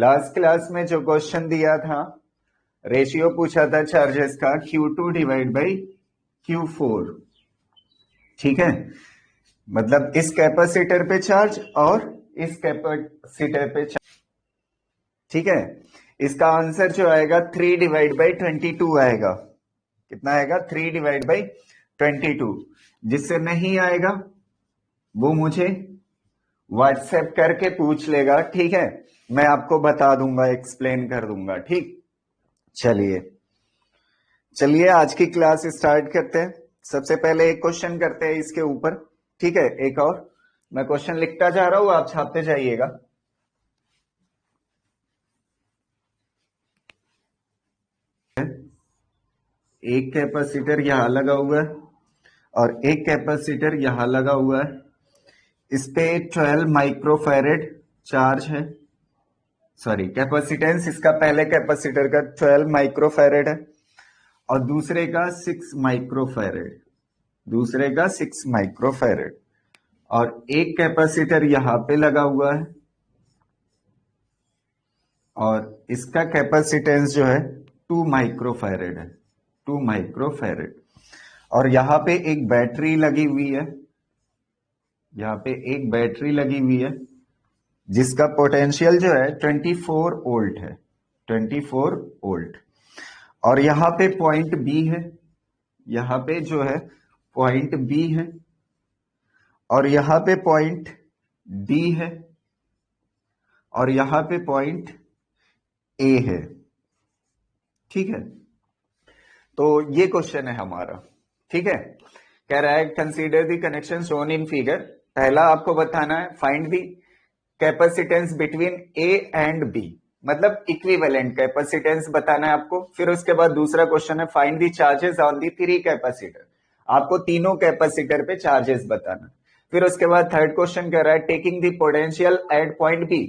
Last class में जो question दिया था, रेशियो पूछा था चार्जेस का Q2 डिवाइड बाई Q4, ठीक है। मतलब इस कैपेसिटर पे चार्ज और इस कैपेसिटर पे चार्ज, ठीक है। इसका आंसर जो आएगा 3 डिवाइड बाई 22 आएगा। कितना आएगा? 3 डिवाइड बाई 22। जिससे नहीं आएगा वो मुझे व्हाट्सएप करके पूछ लेगा, ठीक है। मैं आपको बता दूंगा, एक्सप्लेन कर दूंगा, ठीक। चलिए आज की क्लास स्टार्ट करते हैं। सबसे पहले एक क्वेश्चन करते हैं इसके ऊपर, ठीक है। एक और मैं क्वेश्चन लिखता जा रहा हूं, आप छापते जाइएगा। एक कैपेसिटर यहां लगा हुआ है और एक कैपेसिटर यहां लगा हुआ है। इस पे 12 माइक्रोफैरेड चार्ज है, सॉरी कैपेसिटेंस इसका पहले कैपेसिटर का 12 माइक्रोफैरेड है और दूसरे का 6 माइक्रोफैरेड और एक कैपेसिटर यहां पे लगा हुआ है और इसका कैपेसिटेंस जो है 2 माइक्रोफैरेड है, 2 माइक्रोफैरेड। और यहां पे एक बैटरी लगी हुई है, यहां पे एक बैटरी लगी हुई है जिसका पोटेंशियल जो है 24 वोल्ट है, 24 वोल्ट। और यहां पे पॉइंट बी है, यहां पे जो है पॉइंट बी है और यहां पे पॉइंट डी है और यहां पे पॉइंट ए है, ठीक है। तो ये क्वेश्चन है हमारा, ठीक है। कह रहा है consider the connection shown in figure. पहला आपको बताना है find the capacitance between A and B, मतलब इक्विवेलेंट कैपेसिटेंस बताना है आपको। फिर उसके बाद दूसरा क्वेश्चन है find the charges on the 3 capacitor. आपको तीनों कैपेसिटर पे चार्जेस बताना। फिर उसके बाद थर्ड क्वेश्चन कह रहा है taking the potential at point B.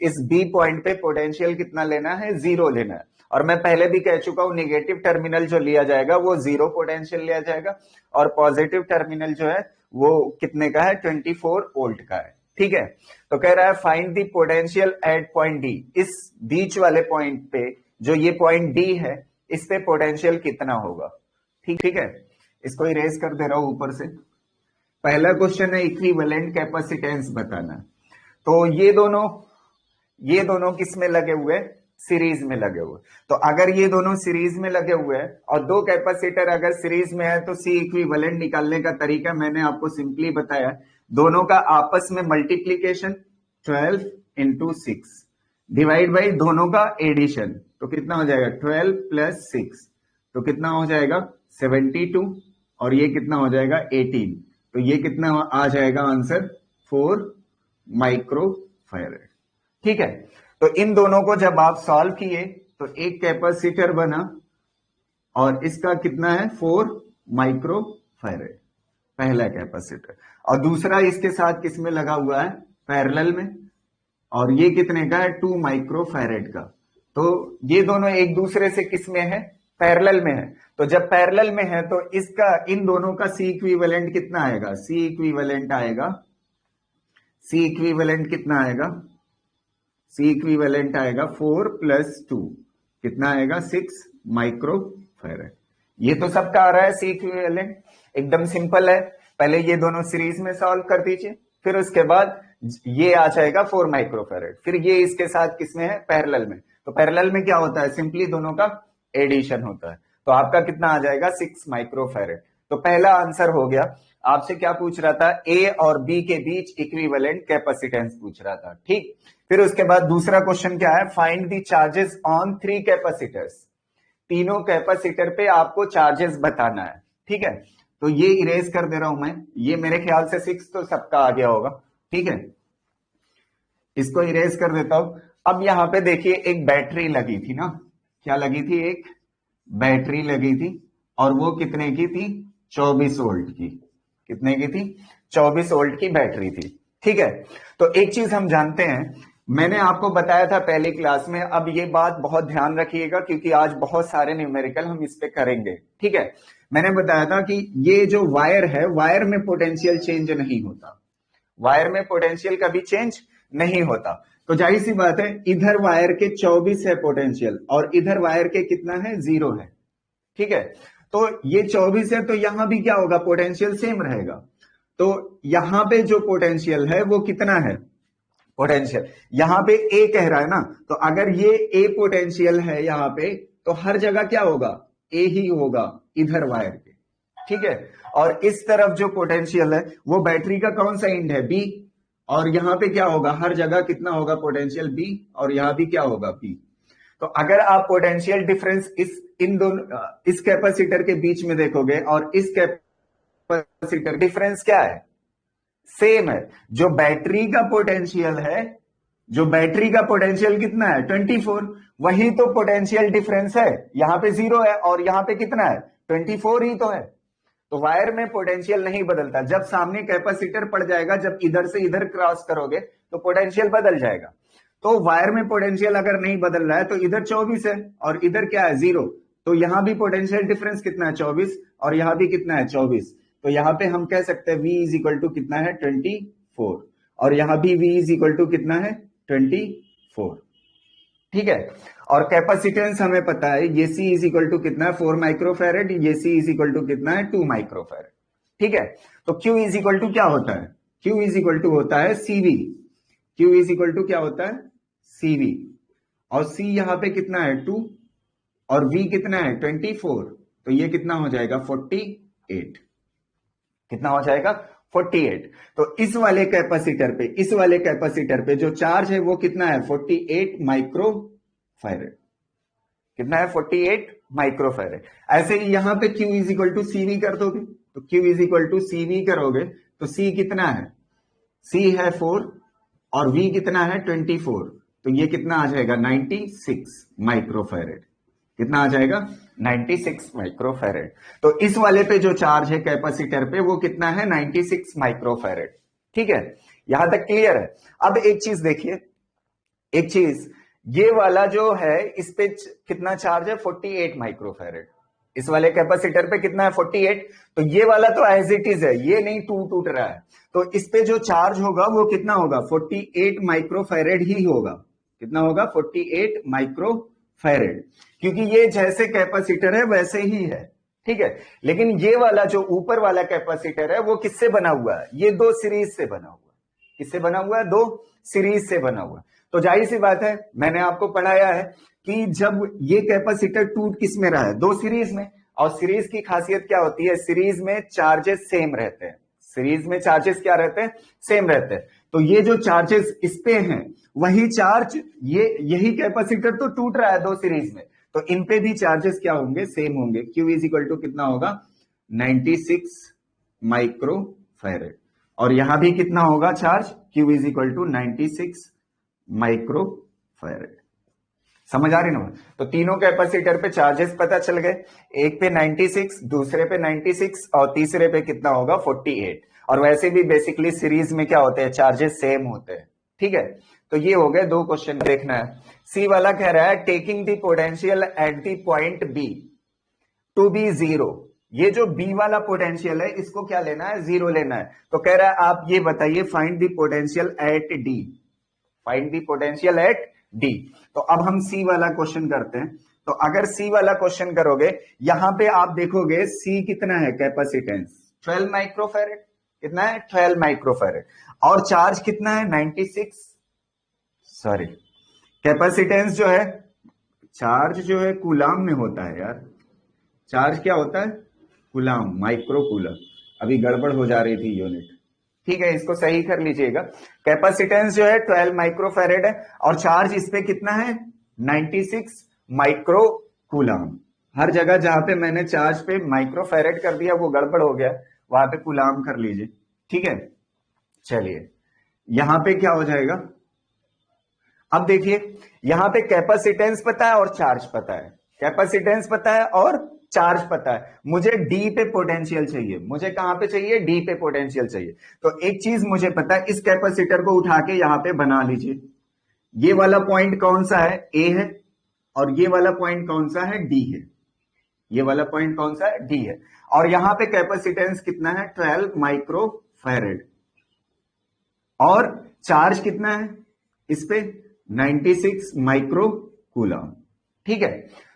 इस बी पॉइंट पे पोटेंशियल कितना लेना है? 0 लेना है। और मैं पहले भी कह चुका हूं नेगेटिव टर्मिनल जो लिया जाएगा वो 0 पोटेंशियल लिया जाएगा और पॉजिटिव टर्मिनल जो है वो कितने का है? 24 वोल्ट का है, ठीक है। तो कह रहा है find the potential at point D. इस बीच वाले पॉइंट पे जो ये पॉइंट डी है इस पे पोटेंशियल कितना होगा, ठीक है। इसको इरेज कर दे रहा हूं ऊपर से। पहला क्वेश्चन है इक्विवेलेंट कैपेसिटेंस बताना। तो ये दोनों किस में लगे हुए? सीरीज में लगे हुए। तो अगर ये दोनों सीरीज में लगे हुए हैं और दो कैपेसिटर अगर सीरीज में है तो सी इक्विवेलेंट निकालने का तरीका मैंने आपको सिंपली बताया। दोनों का आपस में मल्टीप्लीकेशन 12 इंटू 6 डिवाइड बाई दोनों का एडिशन। तो कितना हो जाएगा? 12 प्लस 6 तो कितना हो जाएगा? 72 और ये कितना हो जाएगा? 18। तो ये कितना आ जाएगा आंसर? 4 माइक्रोफैरेड, ठीक है। तो इन दोनों को जब आप सॉल्व किए तो एक कैपेसिटर बना और इसका कितना है? 4 माइक्रोफैरेड पहला कैपेसिटर। और दूसरा इसके साथ किस में लगा हुआ है? पैरेलल में। और ये कितने का है? 2 माइक्रोफैरेड का। तो ये दोनों एक दूसरे से किस में है? पैरेलल में है। तो जब पैरेलल में है तो इसका इन दोनों का सी इक्विवेलेंट कितना आएगा? सी इक्विवेलेंट कितना आएगा? सी इक्विवेलेंट आएगा 4 प्लस 2 कितना आएगा? 6 माइक्रोफैरेड। ये तो सबका आ रहा है सी इक्विवेलेंट, एकदम सिंपल है। पहले ये दोनों सीरीज में सॉल्व कर दीजिए, फिर उसके बाद ये आ जाएगा 4 माइक्रोफैरेड। फिर ये इसके साथ किसमें है? पैरेलल में। तो पैरेलल में क्या होता है? सिंपली दोनों का एडिशन होता है। तो आपका कितना आ जाएगा? 6 माइक्रोफैरेड। तो पहला आंसर हो गया। आपसे क्या पूछ रहा था? ए और बी के बीच इक्विवेलेंट कैपेसिटेंस पूछ रहा था, ठीक। फिर उसके बाद दूसरा क्वेश्चन क्या है? Find the charges on 3 capacitors. तीनों कैपेसिटर पे आपको चार्जेस बताना है, ठीक है। तो ये इरेज कर दे रहा हूं मैं। ये मेरे ख्याल से 6 तो सबका आ गया होगा, ठीक है। इसको इरेज कर देता हूं। अब यहां पे देखिए एक बैटरी लगी थी ना, क्या लगी थी? एक बैटरी लगी थी और वो कितने की थी? 24 वोल्ट की। कितने की थी? 24 वोल्ट की बैटरी थी, ठीक है। तो एक चीज हम जानते हैं, मैंने आपको बताया था पहली क्लास में। अब ये बात बहुत ध्यान रखिएगा क्योंकि आज बहुत सारे न्यूमेरिकल हम इस पे करेंगे, ठीक है। मैंने बताया था कि ये जो वायर है, वायर में पोटेंशियल चेंज नहीं होता। वायर में पोटेंशियल कभी चेंज नहीं होता। तो जाहिर सी बात है इधर वायर के 24 है पोटेंशियल और इधर वायर के कितना है 0 है। ठीक है, तो ये 24 है तो यहां भी क्या होगा, पोटेंशियल सेम रहेगा। तो यहां पे जो पोटेंशियल है वो कितना है, पोटेंशियल यहां पे ए कह रहा है ना, तो अगर ये ए पोटेंशियल है यहां पे तो हर जगह क्या होगा, ए ही होगा इधर वायर के। ठीक है, और इस तरफ जो पोटेंशियल है वो बैटरी का कौन सा एंड है, बी, और यहां पे क्या होगा, हर जगह कितना होगा पोटेंशियल बी, और यहां भी क्या होगा बी। तो अगर आप पोटेंशियल डिफरेंस इन दोनों इस कैपेसिटर के बीच में देखोगे और इस कैपेसिटर डिफरेंस क्या है, सेम है। जो बैटरी का पोटेंशियल है, जो बैटरी का पोटेंशियल कितना है 24, वही तो पोटेंशियल डिफरेंस है, यहां पे 0 है और यहां पे कितना है 24 ही तो है। तो वायर में पोटेंशियल नहीं बदलता, जब सामने कैपेसिटर पड़ जाएगा, जब इधर से इधर क्रॉस करोगे तो पोटेंशियल बदल जाएगा। तो वायर में पोटेंशियल अगर नहीं बदल रहा है तो इधर 24 है और इधर क्या है 0, तो यहां भी पोटेंशियल डिफरेंस कितना है 24 और यहां भी कितना है 24। तो यहां पे हम कह सकते हैं V इज इक्वल टू कितना है 24, और यहां भी V इज इक्वल टू कितना है 24। ठीक है, और कैपेसिटेंस हमें पता है ये C इज इक्वल टू कितना है 4 माइक्रोफैरेड, ये C इज इक्वल टू कितना है 2 माइक्रोफैरेड। ठीक है, तो Q इज इक्वल टू क्या होता है, Q इज इक्वल टू होता है CV। Q is equal to क्या होता है CV, और C यहां पे कितना है 2 और V कितना है 24, तो ये कितना हो जाएगा 48, कितना हो जाएगा 48। तो इस वाले कैपेसिटर पे जो चार्ज है वो कितना है 48 माइक्रोफैरेड, कितना है 48 माइक्रोफैरेड। ऐसे ही यहां पे Q is equal to CV कर दोगे, तो Q is equal to CV करोगे तो C कितना है, C है 4 और V कितना है 24, तो ये कितना आ जाएगा 96 माइक्रोफैरेड, कितना आ जाएगा 96 माइक्रोफैरेड। तो इस वाले पे जो चार्ज है कैपेसिटर पे वो कितना है 96 माइक्रोफैरेड। ठीक है, यहां तक क्लियर है। अब एक चीज देखिए, एक चीज, ये वाला जो है इस पे कितना चार्ज है 48 माइक्रोफैरेड, इस वाले कैपेसिटर पे कितना है 48, तो ये वाला तो एज इट इज है, ये नहीं टूट रहा है, तो इस पे जो चार्ज होगा वो कितना होगा 48 माइक्रोफैरेड ही होगा, कितना होगा 48 माइक्रोफैरेड, क्योंकि ये जैसे कैपेसिटर है वैसे ही है। ठीक है, लेकिन ये वाला जो ऊपर वाला कैपेसिटर है वो किससे बना हुआ है, ये दो सीरीज से बना हुआ है, किससे बना हुआ है, दो सीरीज से बना हुआ है। तो जाहिर सी बात है, मैंने आपको पढ़ाया है कि जब ये कैपेसिटर टूट किस में रहा है, दो सीरीज में, और सीरीज की खासियत क्या होती है, सीरीज में चार्जेस सेम रहते हैं, सीरीज में चार्जेस क्या रहते हैं, सेम रहते हैं। तो ये जो चार्जेस इस पे हैं वही चार्ज यही कैपेसिटर तो टूट रहा है दो सीरीज में, तो इन पे भी चार्जेस क्या होंगे, सेम होंगे। Q इज इक्वल टू कितना होगा 96 माइक्रोफैरेड, और यहां भी कितना होगा charge, Q is equal to 96 microfarad. समझ आ रही ना, तो तीनों कैपेसिटर पे चार्जेस पता चल गए, एक पे 96, दूसरे पे 96 और तीसरे पे कितना होगा 48, और वैसे भी बेसिकली सीरीज में क्या होते हैं, चार्जेस सेम होते हैं। ठीक है, तो ये हो गए दो क्वेश्चन, देखना है। सी वाला कह रहा है taking the potential at the point B to B 0, ये जो बी वाला पोटेंशियल है इसको क्या लेना है, 0 लेना है। तो कह रहा है आप ये बताइए find the potential eight D, find the potential eight D. तो अब हम सी वाला क्वेश्चन करते हैं। तो अगर सी वाला क्वेश्चन करोगे, यहां पे आप देखोगे सी कितना है कैपेसिटेंस 12 माइक्रोफैरेड, कितना है 12 माइक्रोफैरेड, और चार्ज कितना है 96, सॉरी कैपेसिटेंस जो है, चार्ज जो है कूलाम में होता है यार, चार्ज क्या होता है कूलाम, माइक्रो कूलम, अभी गड़बड़ हो जा रही थी यूनिट। ठीक है, इसको सही कर लीजिएगा। कैपेसिटेंस जो है 12 माइक्रोफैरेड है और चार्ज इस पे कितना है 96 माइक्रो कूलाम। हर जगह जहां पे मैंने चार्ज पे माइक्रोफैरेड कर दिया वो गड़बड़ हो गया, वहां पे कूलाम कर लीजिए। ठीक है, चलिए यहां पे क्या हो जाएगा, अब देखिए यहां पे कैपेसिटेंस पता है और चार्ज पता है, कैपेसिटेंस पता है और चार्ज पता है, मुझे डी पे पोटेंशियल चाहिए, मुझे कहां पे चाहिए, डी पे पोटेंशियल चाहिए। तो एक चीज मुझे पता है, इस कैपेसिटर को उठा के यहां पे बना लीजिए, ये वाला पॉइंट कौन सा है, ए है, और ये वाला पॉइंट कौन सा है, डी है, ये वाला पॉइंट कौन सा है, डी है, और यहां पे कैपेसिटेंस कितना है 12 माइक्रोफैरेड, और चार्ज कितना है इस पे 96 माइक्रो कूलम। ठीक है,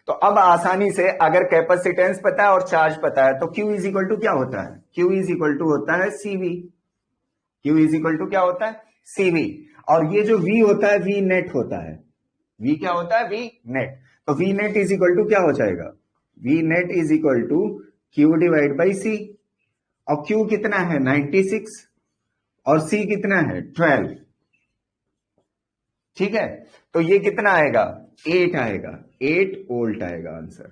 तो अब आसानी से अगर कैपेसिटेंस पता है और चार्ज पता है तो Q इज इक्वल टू क्या होता है, Q इज इक्वल टू होता है CV। Q is equal to क्या होता है, CV। और ये जो V होता है V नेट होता है। V क्या होता है, V नेट। तो V net is equal to क्या हो जाएगा, V net is equal to Q divide by C। और Q कितना है 96 और C कितना है 12। ठीक है, तो ये कितना आएगा 8 आएगा, 8 वोल्ट आएगा आंसर।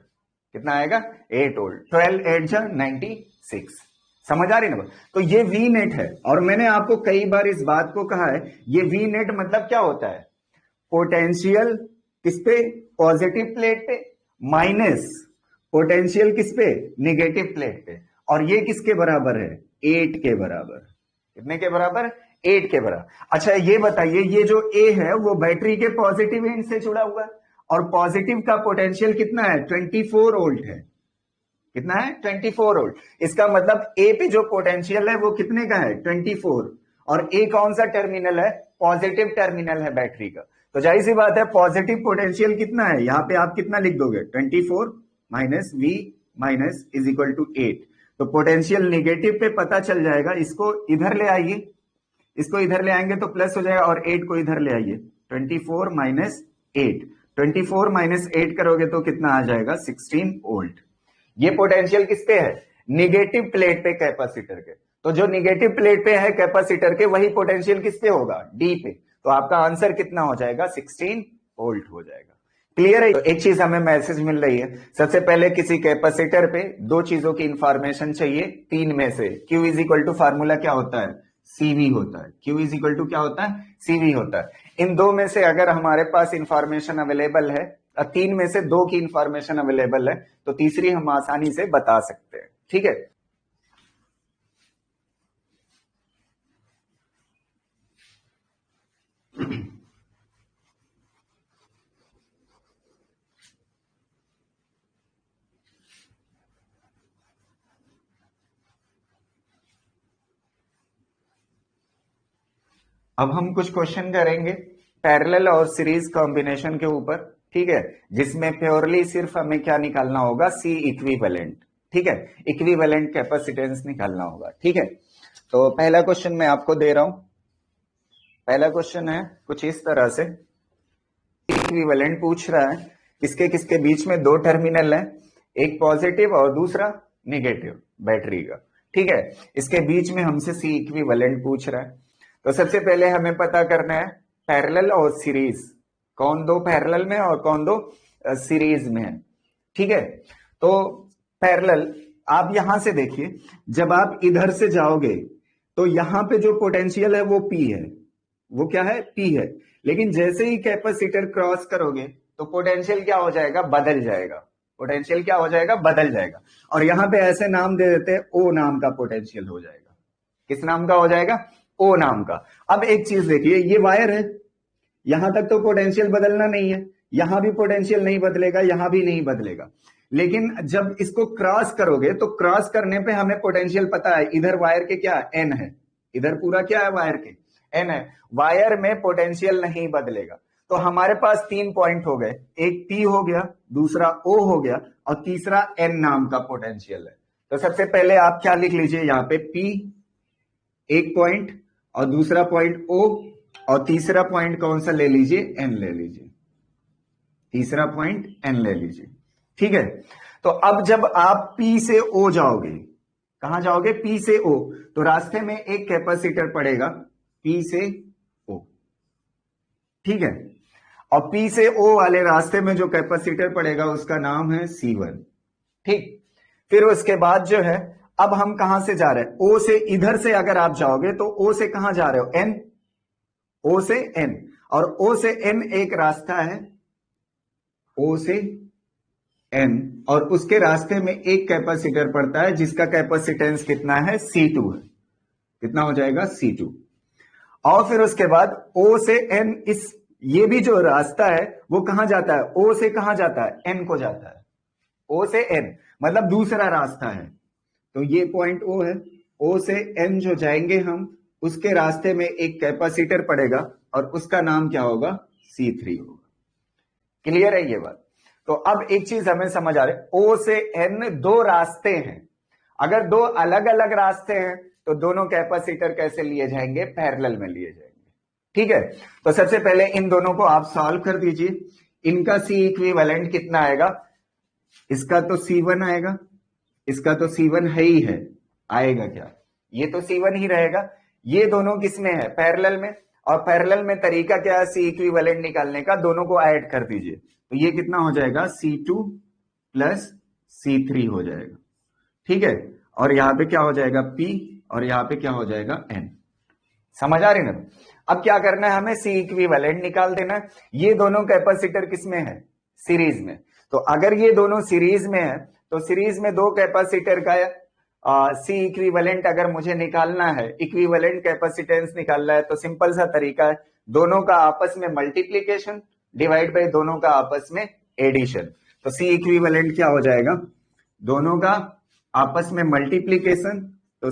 कितना आएगा 8 वोल्ट। 12 8 जा 96। समझ आ रही ना। तो ये वी नेट है और मैंने आपको कई बार इस बात को कहा है, ये वी नेट मतलब क्या होता है, पोटेंशियल किस पे, पॉजिटिव प्लेट पे, माइनस पोटेंशियल किस पे, निगेटिव प्लेट पे। और ये किसके बराबर है, 8 के बराबर। कितने के बराबर, 8 के बराबर। अच्छा ये बताइए, ये जो A है वो बैटरी के पॉजिटिव एंड से जुड़ा हुआ है और पॉजिटिव का पोटेंशियल कितना है 24 वोल्ट है। कितना है 24 वोल्ट। इसका मतलब A पे जो पोटेंशियल है वो कितने का है 24। और A कौन सा टर्मिनल है, पॉजिटिव टर्मिनल है बैटरी का। तो जाहिर सी बात है पॉजिटिव पोटेंशियल कितना है, यहां पे आप कितना लिख दोगे 24 minus V minus is equal to 8। तो पोटेंशियल निगेटिव पे पता चल जाएगा। इसको इधर ले आइए, इसको इधर ले आएंगे तो प्लस हो जाएगा और 8 को इधर ले आइए, 24 माइनस 8। 24 माइनस 8 करोगे तो कितना आ जाएगा 16 वोल्ट। ये पोटेंशियल किस पे है, निगेटिव प्लेट पे कैपेसिटर के। तो जो निगेटिव प्लेट पे है कैपेसिटर के वही पोटेंशियल किस पे होगा, डी पे। तो आपका आंसर कितना हो जाएगा 16 वोल्ट हो जाएगा। क्लियर है। तो एक चीज हमें मैसेज मिल रही है, सबसे पहले किसी कैपेसिटर पे दो चीजों की इंफॉर्मेशन चाहिए, तीन में से। Q is equal to formula क्या होता है, CV होता है। Q इज इक्वल टू क्या होता है, CV होता है। इन दो में से अगर हमारे पास इंफॉर्मेशन अवेलेबल है, तीन में से दो की इंफॉर्मेशन अवेलेबल है, तो तीसरी हम आसानी से बता सकते हैं। ठीक है, अब हम कुछ क्वेश्चन करेंगे पैरेलल और सीरीज कॉम्बिनेशन के ऊपर। ठीक है, जिसमें प्योरली सिर्फ हमें क्या निकालना होगा, C इक्विवेलेंट। ठीक है, इक्विवेलेंट कैपेसिटेंस निकालना होगा। ठीक है, तो पहला क्वेश्चन मैं आपको दे रहा हूं। पहला क्वेश्चन है कुछ इस तरह से, इक्विवेलेंट पूछ रहा है, किसके किसके बीच में दो टर्मिनल है, एक पॉजिटिव और दूसरा निगेटिव बैटरी का। ठीक है, इसके बीच में हमसे C इक्विवेलेंट पूछ रहा है। तो सबसे पहले हमें पता करना है पैरेलल और सीरीज, कौन दो पैरेलल में और कौन दो सीरीज में है। ठीक है, तो पैरेलल आप यहां से देखिए, जब आप इधर से जाओगे तो यहां पे जो पोटेंशियल है वो P है, वो क्या है P है। लेकिन जैसे ही कैपेसिटर क्रॉस करोगे तो पोटेंशियल क्या हो जाएगा, बदल जाएगा। पोटेंशियल क्या हो जाएगा, बदल जाएगा। और यहां पे ऐसे नाम दे देते हैं, O नाम का पोटेंशियल हो जाएगा। किस नाम का हो जाएगा, O नाम का। अब एक चीज देखिए, ये वायर है, यहां तक तो पोटेंशियल बदलना नहीं है, यहां भी पोटेंशियल नहीं बदलेगा, यहां भी नहीं बदलेगा। लेकिन जब इसको क्रॉस करोगे तो क्रॉस करने पे हमें पोटेंशियल पता है, इधर वायर के क्या N है, इधर पूरा क्या है वायर के N है। वायर में पोटेंशियल नहीं बदलेगा। तो हमारे पास 3 पॉइंट हो गए, एक P हो गया, दूसरा O हो गया और तीसरा N नाम का पोटेंशियल है। तो सबसे पहले आप क्या लिख लीजिए, यहां पे P एक पॉइंट और दूसरा पॉइंट O और तीसरा पॉइंट कौन सा ले लीजिए, N ले लीजिए। तीसरा पॉइंट N ले लीजिए। ठीक है, तो अब जब आप P से O जाओगे, कहां जाओगे, P से O, तो रास्ते में एक कैपेसिटर पड़ेगा P से O। ठीक है, और P से O वाले रास्ते में जो कैपेसिटर पड़ेगा उसका नाम है C1। ठीक, फिर उसके बाद जो है, अब हम कहां से जा रहे हैं, O से, इधर से अगर आप जाओगे तो O से कहां जा रहे हो, N, O से N। और O से N एक रास्ता है, O से N, और उसके रास्ते में एक कैपेसिटर पड़ता है जिसका कैपेसिटेंस कितना है, C2 है। कितना हो जाएगा, C2। और फिर उसके बाद O से N, इस ये भी जो रास्ता है वो कहां जाता है, O से कहां जाता है, N को जाता है। O से N मतलब दूसरा रास्ता है। तो ये पॉइंट O है, O से N जो जाएंगे हम, उसके रास्ते में एक कैपेसिटर पड़ेगा और उसका नाम क्या होगा, C3 होगा। क्लियर है ये बात? तो अब एक चीज हमें समझ आ रही है, O से N दो रास्ते हैं, अगर दो अलग अलग रास्ते हैं तो दोनों कैपेसिटर कैसे लिए जाएंगे, पैरेलल में लिए जाएंगे। ठीक है, तो सबसे पहले इन दोनों को आप सॉल्व कर दीजिए। इनका C इक्विवेलेंट कितना आएगा, इसका तो C1 आएगा, इसका तो C1 है ही है, आएगा क्या, ये तो C1 ही रहेगा। ये दोनों किसमें है, पैरेलल में, और पैरेलल में तरीका क्या है C इक्विवेलेंट निकालने का, दोनों को ऐड कर दीजिए, तो ये कितना हो जाएगा, C2 प्लस C3 हो जाएगा। ठीक है, और यहां पे क्या हो जाएगा P, और यहां पे क्या हो जाएगा N। समझ आ रही ना? अब क्या करना है, हमें C इक्विवेलेंट निकाल देना है। ये दोनों कैपेसिटर किसमें है, सीरीज में। तो अगर ये दोनों सीरीज में है तो सीरीज में दो कैपेसिटर का C इक्विवेलेंट अगर मुझे निकालना है, इक्विवेलेंट कैपेसिटेंस निकालना है, तो सिंपल सा तरीका है, दोनों का आपस में मल्टीप्लीकेशन डिवाइड बाय दोनों का आपस में एडिशन। तो C इक्विवेलेंट क्या हो जाएगा, दोनों का आपस में मल्टीप्लीकेशन, तो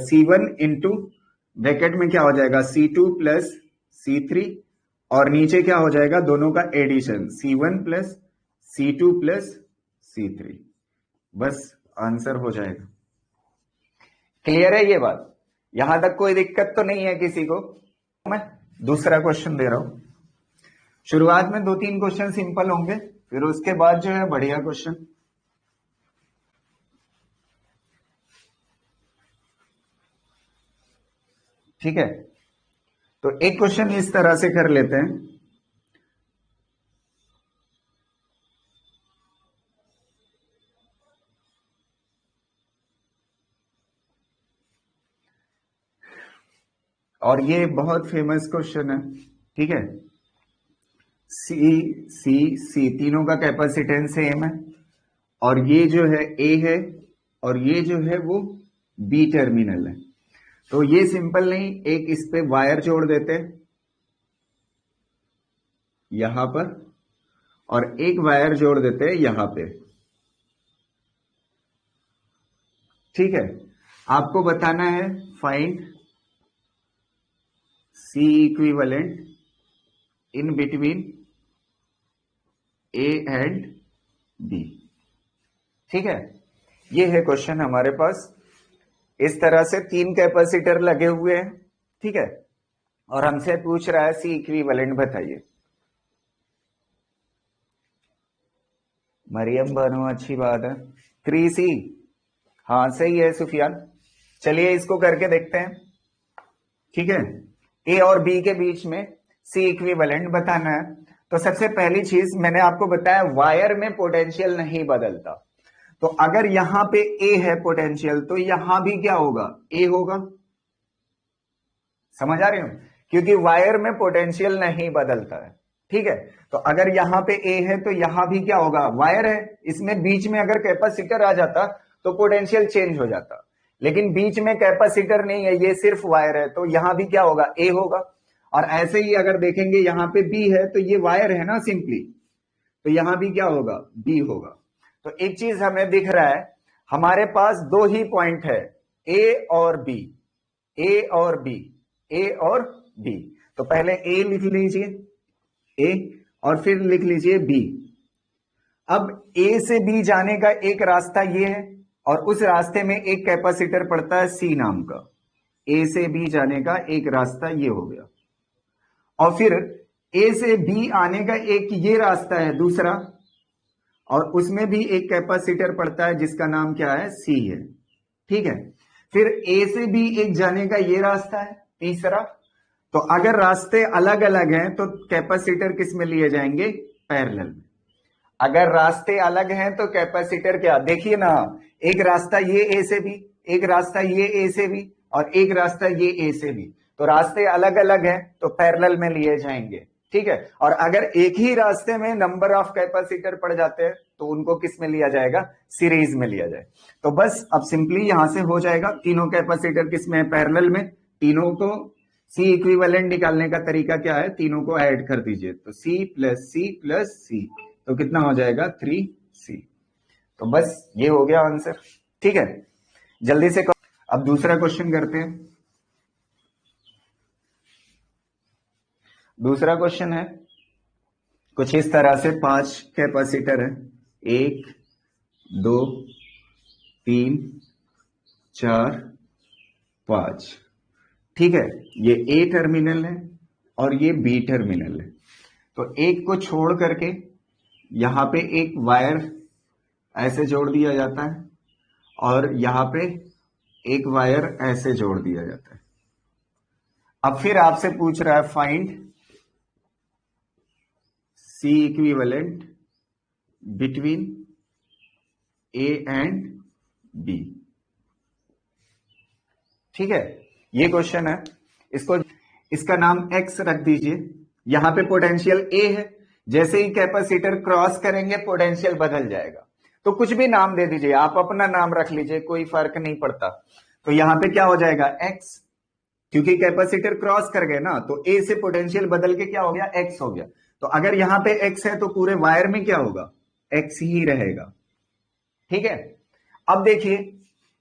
C1 इंटू ब्रैकेट में क्या हो जाएगा C2 प्लस C3, और नीचे क्या हो जाएगा, दोनों का addition C1 plus C2 plus C3, बस आंसर हो जाएगा। क्लियर है ये बात? यहां तक कोई दिक्कत तो नहीं है किसी को? मैं दूसरा क्वेश्चन दे रहा हूं। शुरुआत में 2-3 क्वेश्चन सिंपल होंगे, फिर उसके बाद जो है बढ़िया क्वेश्चन। ठीक है, तो एक क्वेश्चन इस तरह से कर लेते हैं। और ये बहुत फेमस क्वेश्चन है। ठीक है, सी तीनों का कैपेसिटेंस सेम है, और ये जो है ए है, और ये जो है वो बी टर्मिनल है। तो ये सिंपल नहीं, एक इस पे वायर जोड़ देते हैं यहां पर, और एक वायर जोड़ देते हैं यहां पे। ठीक है, आपको बताना है find C equivalent in between A and B। ठीक है, ये है क्वेश्चन हमारे पास। इस तरह से 3 कैपेसिटर लगे हुए हैं। ठीक है, और हमसे पूछ रहा है C इक्विवेलेंट बताइए। मरियम बानो, अच्छी बात है। 3C, हाँ सही है सुफियान। चलिए इसको करके देखते हैं। ठीक है, A और B के बीच में C इक्विवेलेंट बताना है। तो सबसे पहली चीज मैंने आपको बताया, वायर में पोटेंशियल नहीं बदलता। तो अगर यहां पे A है पोटेंशियल, तो यहां भी क्या होगा, A होगा। समझ आ रहे हो? क्योंकि वायर में पोटेंशियल नहीं बदलता है। ठीक है, तो अगर यहां पे A है तो यहां भी क्या होगा, वायर है, इसमें बीच में अगर कैपेसिटर आ जाता तो पोटेंशियल चेंज हो जाता, लेकिन बीच में कैपेसिटर नहीं है, ये सिर्फ वायर है, तो यहां भी क्या होगा, A होगा। और ऐसे ही अगर देखेंगे यहां पे B है, तो ये वायर है ना सिंपली, तो यहां भी क्या होगा, B होगा। तो एक चीज हमें दिख रहा है, हमारे पास 2 ही पॉइंट है, A और B, A और B, A और B। तो पहले A लिख लीजिए, A, और फिर लिख लीजिए B। अब A से B जाने का एक रास्ता ये है, और उस रास्ते में एक कैपेसिटर पड़ता है C नाम का। A से B जाने का एक रास्ता ये हो गया, और फिर A से B आने का एक ये रास्ता है दूसरा, और उसमें भी एक कैपेसिटर पड़ता है जिसका नाम क्या है, C है। ठीक है, फिर A से B एक जाने का ये रास्ता है तीसरा। तो अगर रास्ते अलग अलग हैं तो कैपेसिटर किस में लिए जाएंगे, पैरेलल में। अगर रास्ते अलग हैं तो कैपेसिटर क्या, देखिए ना, एक रास्ता ये A से B, एक रास्ता ये A से B, और एक रास्ता ये A से B। तो रास्ते अलग अलग हैं तो पैरेलल में लिए जाएंगे। ठीक है, और अगर एक ही रास्ते में नंबर ऑफ कैपेसिटर पड़ जाते हैं तो उनको किस में लिया जाएगा, सीरीज में लिया जाए। तो बस अब सिंपली यहां से हो जाएगा, तीनों कैपेसिटर किस में है, पैरेलल में। तीनों को C इक्विवेलेंट निकालने का तरीका क्या है, तीनों को ऐड कर दीजिए, तो C plus C plus C, तो कितना हो जाएगा, 3C। तो बस ये हो गया आंसर। ठीक है, जल्दी से अब दूसरा क्वेश्चन करते हैं। दूसरा क्वेश्चन है कुछ इस तरह से 5 कैपेसिटर है, 1 2 3 4 5। ठीक है, ये ए टर्मिनल है और ये बी टर्मिनल है। तो एक को छोड़ करके यहां पे एक वायर ऐसे जोड़ दिया जाता है और यहां पे एक वायर ऐसे जोड़ दिया जाता है। अब फिर आपसे पूछ रहा है find C equivalent between A and B. ठीक है, ये क्वेश्चन है। इसका नाम एक्स रख दीजिए। यहां पे पोटेंशियल ए है, जैसे ही कैपेसिटर क्रॉस करेंगे पोटेंशियल बदल जाएगा। तो कुछ भी नाम दे दीजिए, आप अपना नाम रख लीजिए, कोई फर्क नहीं पड़ता। तो यहां पे क्या हो जाएगा एक्स, क्योंकि कैपेसिटर क्रॉस कर गए ना, तो ए से पोटेंशियल बदल के क्या हो गया एक्स हो गया। तो अगर यहां पे एक्स है तो पूरे वायर में क्या होगा एक्स ही रहेगा। ठीक है, अब देखिए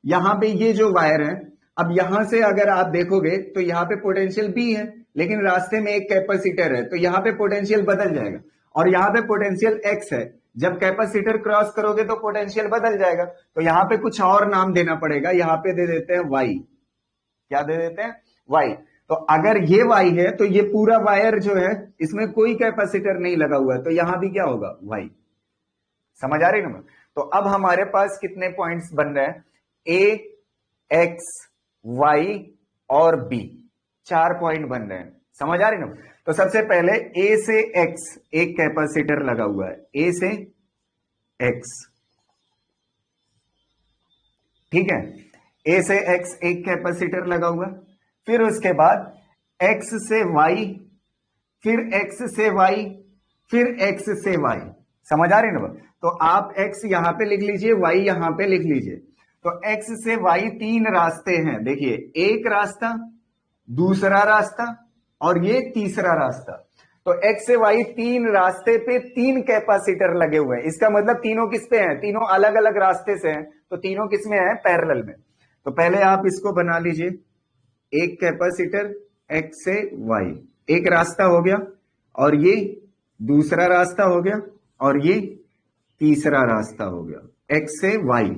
यहां पे ये जो वायर है, अब यहां से अगर आप देखोगे तो यहां पे पोटेंशियल बी है, लेकिन रास्ते में एक कैपेसिटर है, तो यहां पे पोटेंशियल बदल जाएगा। और यहां पे पोटेंशियल एक्स है, जब कैपेसिटर क्रॉस करोगे तो पोटेंशियल बदल जाएगा। तो यहां पे कुछ और नाम देना पड़ेगा, यहां पे दे देते हैं वाई। क्या दे देते हैं वाई। तो अगर ये वाई है तो ये पूरा वायर जो है इसमें कोई कैपेसिटर नहीं लगा हुआ है, तो यहां भी क्या होगा वाई। समझ आ रही ना। तो अब हमारे पास कितने पॉइंट्स बन रहे हैं, ए एक्स वाई और बी, 4 पॉइंट बन रहे हैं। समझ आ रही ना। तो सबसे पहले ए से एक्स एक कैपेसिटर लगा हुआ है, ए से एक्स। ठीक है, ए से एक्स एक कैपेसिटर लगा हुआ। फिर उसके बाद एक्स से वाई, फिर एक्स से वाई, फिर एक्स से वाई। समझ आ रही ना। तो आप एक्स यहां पे लिख लीजिए, वाई यहां पे लिख लीजिए। तो एक्स से वाई 3 रास्ते हैं। देखिए, एक रास्ता, दूसरा रास्ता और ये तीसरा रास्ता। तो एक्स से वाई 3 रास्ते पे 3 कैपेसिटर लगे हुए हैं। इसका मतलब तीनों किस पे हैं, तीनों अलग अलग रास्ते से हैं, तो तीनों किस में है पैरेलल में। तो पहले आप इसको बना लीजिए, एक कैपेसिटर एक्स से वाई, एक रास्ता हो गया, और ये दूसरा रास्ता हो गया, और ये तीसरा रास्ता हो गया एक्स से वाई।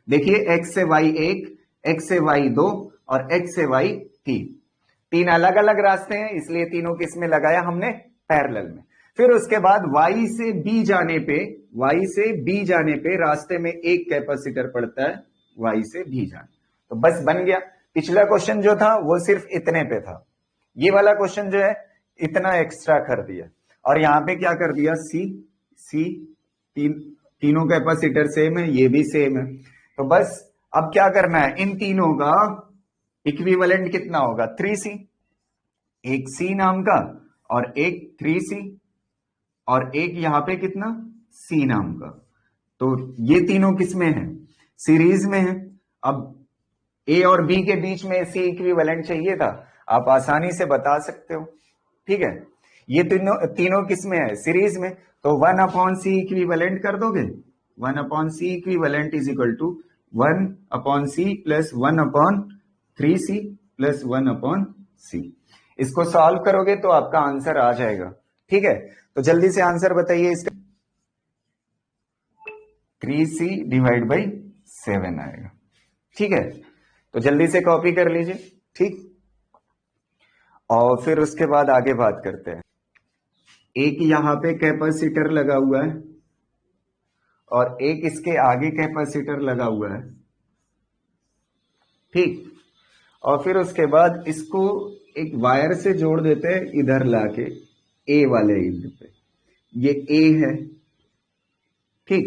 देखिए एक्स से वाई 1, एक्स से वाई 2 और एक्स से वाई 3, 3 अलग अलग रास्ते हैं, इसलिए तीनों किस में लगाया हमने पैरेलल में। फिर उसके बाद y से b जाने पे, y से b जाने पे रास्ते में एक कैपेसिटर पड़ता है, y से b जाने। तो बस बन गया। पिछला क्वेश्चन जो था वो सिर्फ इतने पे था, ये वाला क्वेश्चन जो है इतना एक्स्ट्रा कर दिया। और यहां पे क्या कर दिया सी तीनों कैपेसिटर सेम है, ये भी सेम है। तो बस अब क्या करना है, इन तीनों का इक्विवेलेंट कितना होगा 3C, एक C नाम का और एक 3C और एक यहां पे कितना C नाम का। तो ये तीनों किस में है सीरीज में है। अब A और B के बीच में C इक्विवेलेंट चाहिए था, आप आसानी से बता सकते हो। ठीक है, ये तीनों किस में है सीरीज में। तो 1/C इक्विवेलेंट कर दोगे, 1/C equivalent is equal to 1/C plus 1/3C plus 1/C। इसको सॉल्व करोगे तो आपका आंसर आ जाएगा। ठीक है, तो जल्दी से आंसर बताइए इसका। 3C डिवाइड बाई 7 आएगा। ठीक है, तो जल्दी से कॉपी कर लीजिए। ठीक, और फिर उसके बाद आगे बात करते हैं। एक यहां पे कैपेसिटर लगा हुआ है और एक इसके आगे कैपेसिटर लगा हुआ है। ठीक, और फिर उसके बाद इसको एक वायर से जोड़ देते हैं इधर लाके ए वाले एंड पे, ये ए है। ठीक,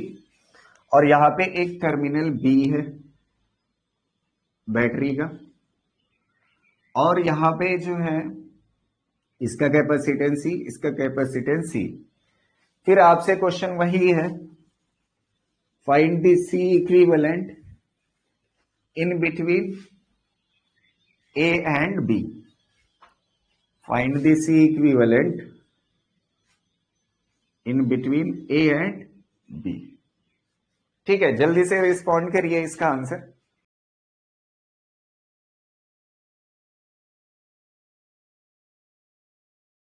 और यहां पे एक टर्मिनल बी है बैटरी का, और यहां पे जो है इसका कैपेसिटेंस सी, इसका कैपेसिटेंस सी। फिर आपसे क्वेश्चन वही है, find the C equivalent in between A and B. Find the C equivalent in between A and B. ठीक है, जल्दी से रिस्पॉन्ड करिए इसका आंसर।